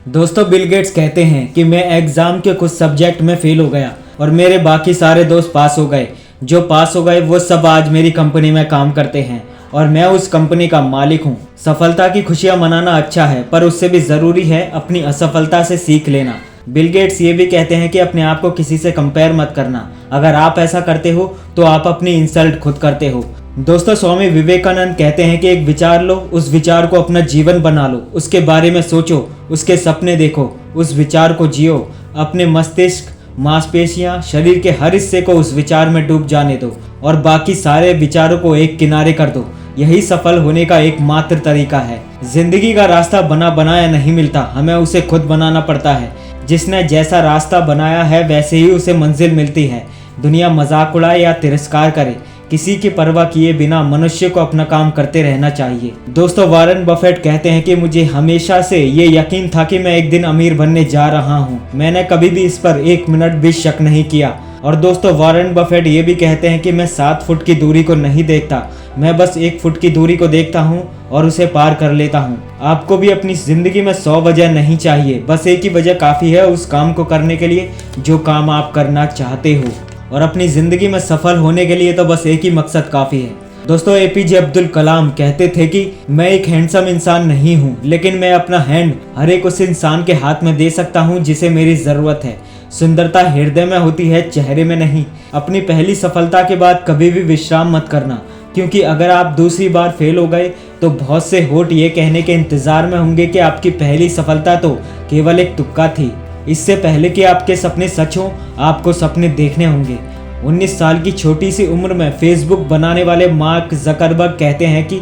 दोस्तों Bill Gates कहते हैं कि मैं एग्ज़ाम के कुछ सब्जेक्ट में फेल हो गया और मेरे बाकी सारे दोस्त पास हो गए। जो पास हो गए वो सब आज मेरी कंपनी में काम करते हैं और मैं उस कंपनी का मालिक हूँ। सफलता की खुशियाँ मनाना अच्छा है, पर उससे भी ज़रूरी है अपनी असफलता से सीख लेना। बिल गेट्स ये भी कहते हैं कि अपने आप को किसी से कंपेयर मत करना। अगर आप ऐसा करते हो तो आप अपनी इंसल्ट खुद करते हो। दोस्तों स्वामी विवेकानंद कहते हैं कि एक विचार लो, उस विचार को अपना जीवन बना लो, उसके बारे में सोचो, उसके सपने देखो, उस विचार को जियो। अपने मस्तिष्क, मांसपेशियां, शरीर के हर हिस्से को उस विचार में डूब जाने दो और बाकी सारे विचारों को एक किनारे कर दो। यही सफल होने का एकमात्र तरीका है। जिंदगी का रास्ता बना बनाया नहीं मिलता, हमें उसे खुद बनाना पड़ता है। जिसने जैसा रास्ता बनाया है वैसे ही उसे मंजिल मिलती है। दुनिया मजाक उड़ाए या तिरस्कार करे, किसी की परवाह किए बिना मनुष्य को अपना काम करते रहना चाहिए। दोस्तों वॉरेन बफेट कहते हैं कि मुझे हमेशा से ये यकीन था कि मैं एक दिन अमीर बनने जा रहा हूँ। मैंने कभी भी इस पर एक मिनट भी शक नहीं किया। और दोस्तों वॉरेन बफेट ये भी कहते हैं कि मैं 7 फुट की दूरी को नहीं देखता, मैं बस 1 फुट की दूरी को देखता हूँ और उसे पार कर लेता हूँ। आपको भी अपनी जिंदगी में 100 वजह नहीं चाहिए, बस एक ही वजह काफ़ी है उस काम को करने के लिए जो काम आप करना चाहते हो। और अपनी ज़िंदगी में सफल होने के लिए तो बस एक ही मकसद काफ़ी है। दोस्तों एपीजे अब्दुल कलाम कहते थे कि मैं एक हैंडसम इंसान नहीं हूँ, लेकिन मैं अपना हैंड हर एक उस इंसान के हाथ में दे सकता हूँ जिसे मेरी ज़रूरत है। सुंदरता हृदय में होती है, चेहरे में नहीं। अपनी पहली सफलता के बाद कभी भी विश्राम मत करना, क्योंकि अगर आप दूसरी बार फेल हो गए तो बहुत से होठ ये कहने के इंतज़ार में होंगे कि आपकी पहली सफलता तो केवल एक तुक्का थी। इससे पहले कि आपके सपने सच हों, आपको सपने देखने होंगे। 19 साल की छोटी सी उम्र में फेसबुक बनाने वाले मार्क जकरबर्ग कहते हैं कि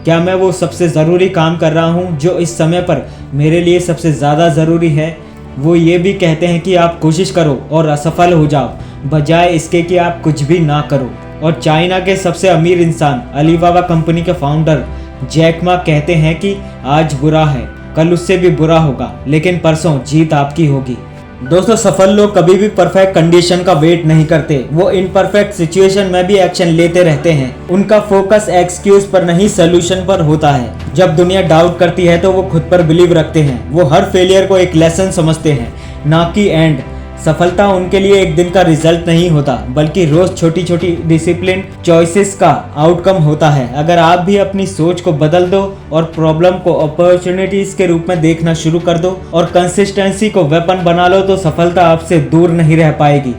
क्या मैं वो सबसे ज़रूरी काम कर रहा हूँ जो इस समय पर मेरे लिए सबसे ज़्यादा ज़रूरी है। वो ये भी कहते हैं कि आप कोशिश करो और असफल हो जाओ, बजाय इसके कि आप कुछ भी ना करो। और चाइना के सबसे अमीर इंसान अलीबाबा कंपनी के फाउंडर जैक मा कहते हैं कि आज बुरा है, कल उससे भी बुरा होगा, लेकिन परसों जीत आपकी होगी। दोस्तों सफल लोग कभी भी परफेक्ट कंडीशन का वेट नहीं करते, वो इनपरफेक्ट सिचुएशन में भी एक्शन लेते रहते हैं। उनका फोकस एक्सक्यूज पर नहीं सोल्यूशन पर होता है। जब दुनिया डाउट करती है तो वो खुद पर बिलीव रखते हैं। वो हर फेलियर को एक लेसन समझते हैं, ना कि एंड। सफलता उनके लिए एक दिन का रिजल्ट नहीं होता, बल्कि रोज छोटी छोटी डिसिप्लिन चॉइसेस का आउटकम होता है। अगर आप भी अपनी सोच को बदल दो और प्रॉब्लम को अपॉर्चुनिटीज के रूप में देखना शुरू कर दो और कंसिस्टेंसी को वेपन बना लो तो सफलता आपसे दूर नहीं रह पाएगी।